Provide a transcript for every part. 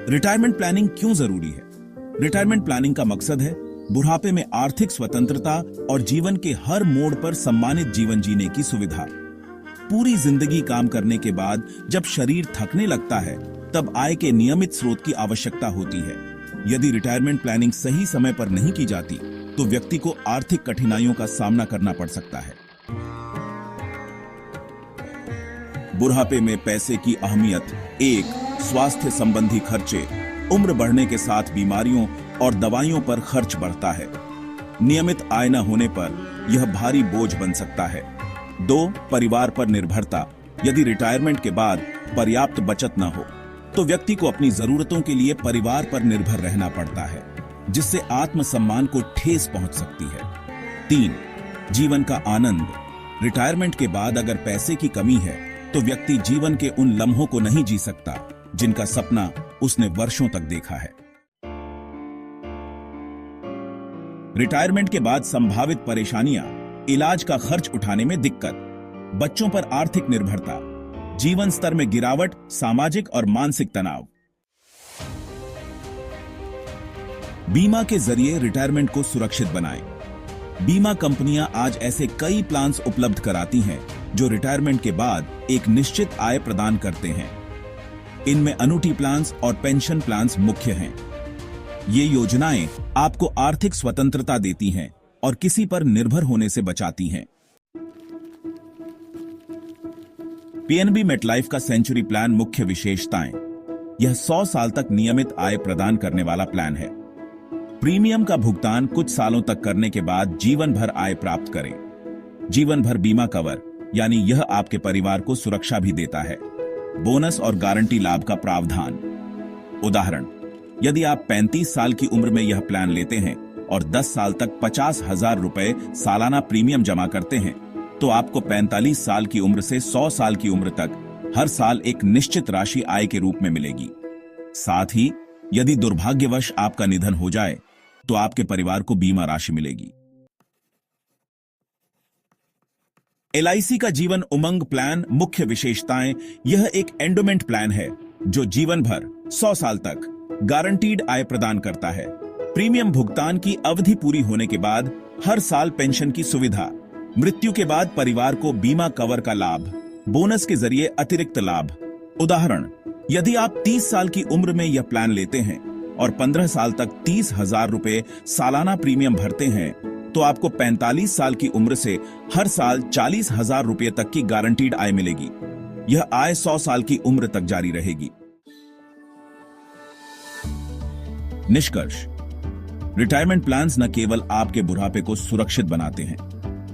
Retirement planning क्यों जरूरी है? रिटायरमेंट प्लानिंग का मकसद है बुढ़ापे में आर्थिक स्वतंत्रता और जीवन के हर मोड़ पर सम्मानित जीवन जीने की सुविधा। पूरी जिंदगी काम करने के बाद जब शरीर थकने लगता है, तब आय के नियमित स्रोत की आवश्यकता होती है। यदि रिटायरमेंट प्लानिंग सही समय पर नहीं की जाती, तो व्यक्ति को आर्थिक कठिनाइयों का सामना करना पड़ सकता है। बुढ़ापे में पैसे की अहमियत। 1. स्वास्थ्य संबंधी खर्चे। उम्र बढ़ने के साथ बीमारियों और दवाइयों पर खर्च बढ़ता है। नियमित आय न होने पर यह भारी बोझ बन सकता है। 2. परिवार पर निर्भरता। यदि रिटायरमेंट के बाद पर्याप्त बचत न हो, तो व्यक्ति को अपनी जरूरतों के लिए परिवार पर निर्भर रहना पड़ता है, जिससे आत्मसम्मान को ठेस पहुंच सकती है। 3. जीवन का आनंद। रिटायरमेंट के बाद अगर पैसे की कमी है, तो व्यक्ति जीवन के उन लम्हों को नहीं जी सकता जिनका सपना उसने वर्षों तक देखा है। रिटायरमेंट के बाद संभावित परेशानियां। इलाज का खर्च उठाने में दिक्कत, बच्चों पर आर्थिक निर्भरता, जीवन स्तर में गिरावट, सामाजिक और मानसिक तनाव। बीमा के जरिए रिटायरमेंट को सुरक्षित बनाएं। बीमा कंपनियां आज ऐसे कई प्लान्स उपलब्ध कराती हैं जो रिटायरमेंट के बाद एक निश्चित आय प्रदान करते हैं। इनमें अनुटी प्लान्स और पेंशन प्लान्स मुख्य हैं। ये योजनाएं आपको आर्थिक स्वतंत्रता देती हैं और किसी पर निर्भर होने से बचाती हैं। पीएनबी मेटलाइफ का सेंचुरी प्लान मुख्य विशेषताएं। यह 100 साल तक नियमित आय प्रदान करने वाला प्लान है। प्रीमियम का भुगतान कुछ सालों तक करने के बाद जीवन भर आय प्राप्त करें। जीवन भर बीमा कवर, यानी यह आपके परिवार को सुरक्षा भी देता है। बोनस और गारंटी लाभ का प्रावधान। उदाहरण, यदि आप 35 साल की उम्र में यह प्लान लेते हैं और 10 साल तक 50,000 रुपए सालाना प्रीमियम जमा करते हैं, तो आपको 45 साल की उम्र से 100 साल की उम्र तक हर साल एक निश्चित राशि आय के रूप में मिलेगी। साथ ही यदि दुर्भाग्यवश आपका निधन हो जाए, तो आपके परिवार को बीमा राशि मिलेगी। एलआईसी का जीवन उमंग प्लान मुख्य विशेषताएं। यह एक एंडोमेंट प्लान है जो जीवन भर 100 साल तक गारंटीड आय प्रदान करता है। प्रीमियम भुगतान की अवधि पूरी होने के बाद हर साल पेंशन की सुविधा, मृत्यु के बाद परिवार को बीमा कवर का लाभ, बोनस के जरिए अतिरिक्त लाभ। उदाहरण, यदि आप 30 साल की उम्र में यह प्लान लेते हैं और 15 साल तक 30,000 रुपए सालाना प्रीमियम भरते हैं, तो आपको 45 साल की उम्र से हर साल 40,000 रुपए तक की गारंटीड आय मिलेगी। यह आय 100 साल की उम्र तक जारी रहेगी। निष्कर्ष, रिटायरमेंट प्लान्स न केवल आपके बुढ़ापे को सुरक्षित बनाते हैं,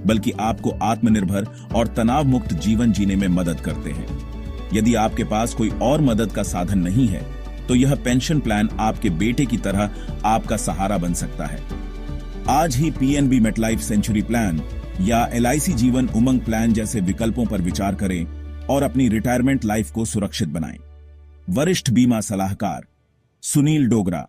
बल्कि आपको आत्मनिर्भर और तनाव मुक्त जीवन जीने में मदद करते हैं। यदि आपके पास कोई और मदद का साधन नहीं है, तो यह पेंशन प्लान आपके बेटे की तरह आपका सहारा बन सकता है। आज ही पीएनबी मेटलाइफ सेंचुरी प्लान या एलआईसी जीवन उमंग प्लान जैसे विकल्पों पर विचार करें और अपनी रिटायरमेंट लाइफ को सुरक्षित बनाएं। वरिष्ठ बीमा सलाहकार सुनील डोगरा।